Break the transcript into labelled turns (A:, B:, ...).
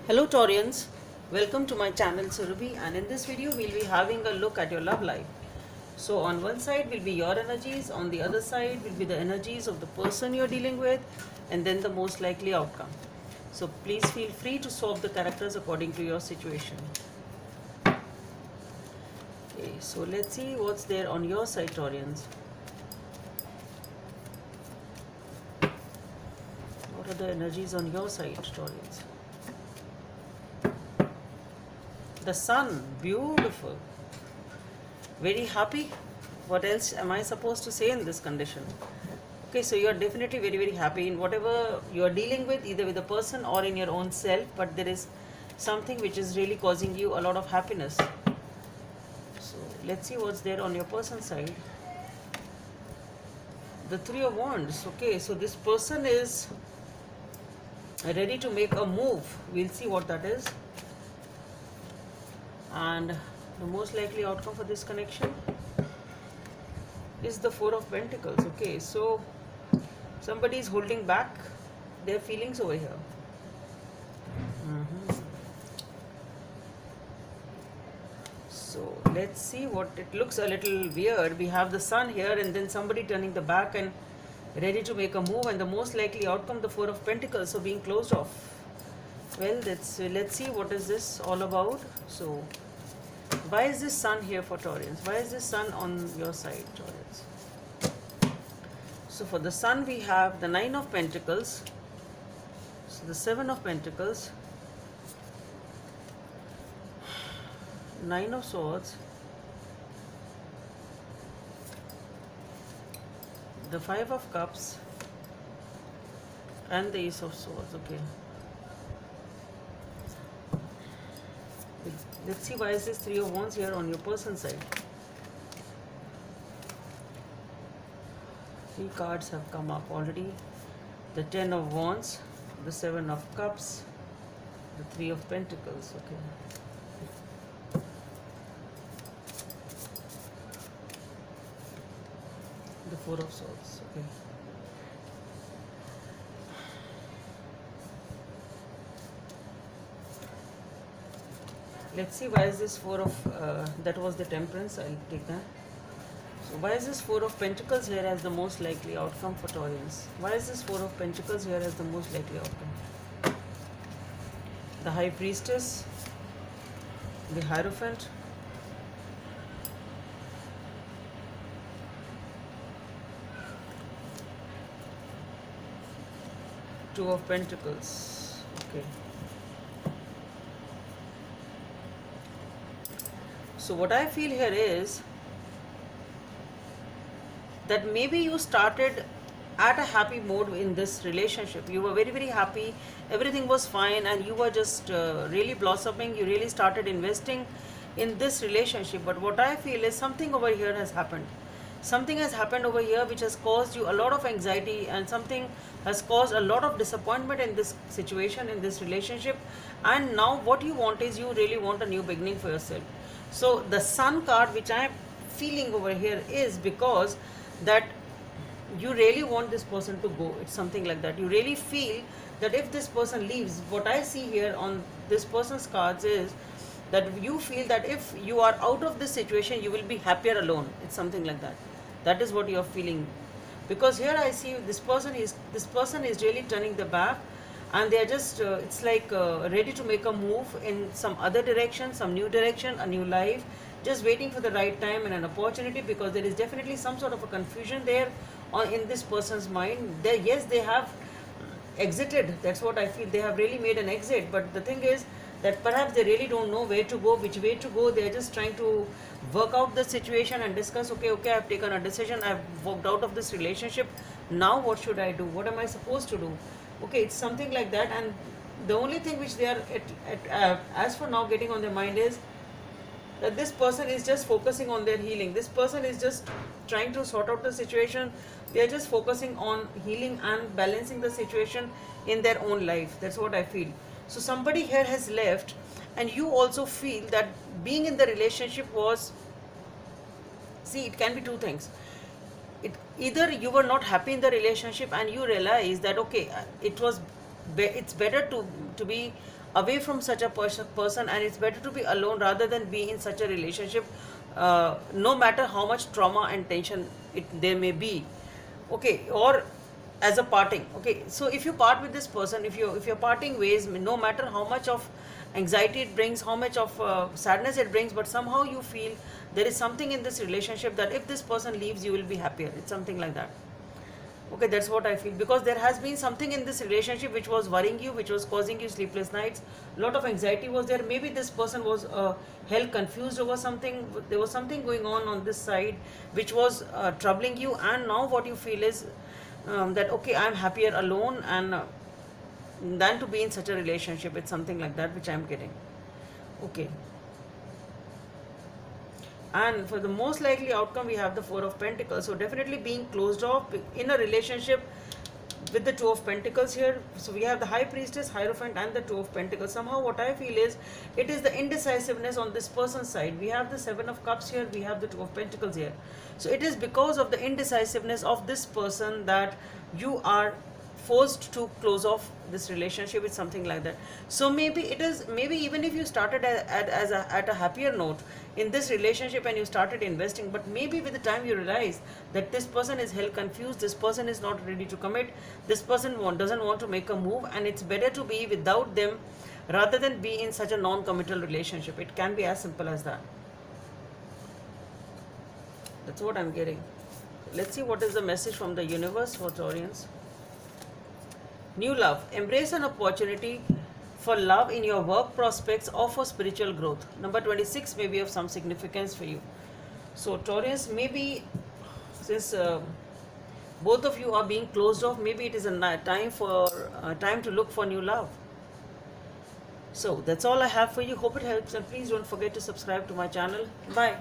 A: Hello Taurians, welcome to my channel Surabhi, and in this video we'll be having a look at your love life. So on one side will be your energies, on the other side will be the energies of the person you're dealing with, and then the most likely outcome. So please feel free to swap the characters according to your situation. Okay, so let's see what's there on your side, Taurians. What are the energies on your side, Taurians? The sun, beautiful, very happy. What else am I supposed to say in this condition? Okay, so you are definitely very happy in whatever you are dealing with, either with a person or in your own self, but there is something which is really causing you a lot of happiness. So let's see what's there on your person's side. The Three of Wands. Okay, so this person is ready to make a move. We'll see what that is. And the most likely outcome for this connection is the Four of Pentacles. Okay, so somebody is holding back their feelings over here. So let's see what it looks a little weird. We have the sun here and then somebody turning the back and ready to make a move, and the most likely outcome, the Four of Pentacles, so being closed off. Well, let's see what is this all about. So why is this sun here for Taurians? Why is this sun on your side, Taurians? So for the sun we have the Nine of Pentacles, so the Seven of Pentacles, Nine of Swords, the Five of Cups, and the Ace of Swords. Okay, let's see why is this Three of Wands here on your person's side. Three cards have come up already. The Ten of Wands, the Seven of Cups, the Three of Pentacles. Okay, the Four of Swords. Okay, let's see why is this Four of that was the Temperance. I'll take that. So why is this Four of Pentacles here as the most likely outcome for Taurians? Why is this Four of Pentacles here as the most likely outcome? The High Priestess, the Hierophant, Two of Pentacles. Okay. So what I feel here is that maybe you started at a happy mode in this relationship. You were very happy, everything was fine, and you were just really blossoming. You really started investing in this relationship. But what I feel is something over here has happened. Something has happened over here which has caused you a lot of anxiety, and something has caused a lot of disappointment in this situation, in this relationship. And now what you want is, you really want a new beginning for yourself. So the Sun card which I am feeling over here is because that you really want this person to go. It's something like that. You really feel that if this person leaves, what I see here on this person's cards is that you feel that if you are out of this situation, you will be happier alone. It's something like that. That is what you are feeling, because here I see this person is really turning the back, and they are just it's like ready to make a move in some other direction, some new direction, a new life, just waiting for the right time and an opportunity, because there is definitely some sort of a confusion there in this person's mind. Yes, they have exited. That's what I feel. They have really made an exit, but the thing is that perhaps they really don't know where to go, which way to go. They are just trying to work out the situation and discuss, okay, I've taken a decision, I've walked out of this relationship, now what should I do, what am I supposed to do? Okay, it's something like that. And the only thing which they are as for now getting on their mind is that this person is just focusing on their healing. This person is just trying to sort out the situation. They are just focusing on healing and balancing the situation in their own life. That's what I feel. So somebody here has left, and you also feel that being in the relationship was, see, it can be two things. Either you were not happy in the relationship and you realize that okay, it's better to be away from such a person, and it's better to be alone rather than be in such a relationship, no matter how much trauma and tension there may be. Okay, or as a parting. Okay, so if you part with this person, if you're parting ways, no matter how much of anxiety it brings, how much of sadness it brings, but somehow you feel there is something in this relationship that if this person leaves, you will be happier. It's something like that. Okay, that's what I feel, because there has been something in this relationship which was worrying you, which was causing you sleepless nights. A lot of anxiety was there. Maybe this person was hell confused over something. There was something going on this side which was troubling you, and now what you feel is that okay, I'm happier alone and than to be in such a relationship. It's something like that which I'm getting. Okay. And for the most likely outcome, we have the Four of Pentacles. So definitely being closed off in a relationship with the Two of Pentacles here. So we have the High Priestess, Hierophant, and the Two of Pentacles. Somehow what I feel is it is the indecisiveness on this person's side. We have the Seven of Cups here, we have the Two of Pentacles here. So it is because of the indecisiveness of this person that you are forced to close off this relationship with something like that. So maybe it is, maybe even if you started at a happier note in this relationship and you started investing, but maybe with the time you realize that this person is hell confused, this person is not ready to commit, this person doesn't want to make a move, and it's better to be without them rather than be in such a non-committal relationship. It can be as simple as that. That's what I'm getting. Let's see what is the message from the universe for Taurians. New love. Embrace an opportunity for love in your work prospects or for spiritual growth. Number 26 may be of some significance for you. So Taurus, maybe since both of you are being closed off, maybe it is a time to look for new love. So that's all I have for you. Hope it helps, and please don't forget to subscribe to my channel. Bye.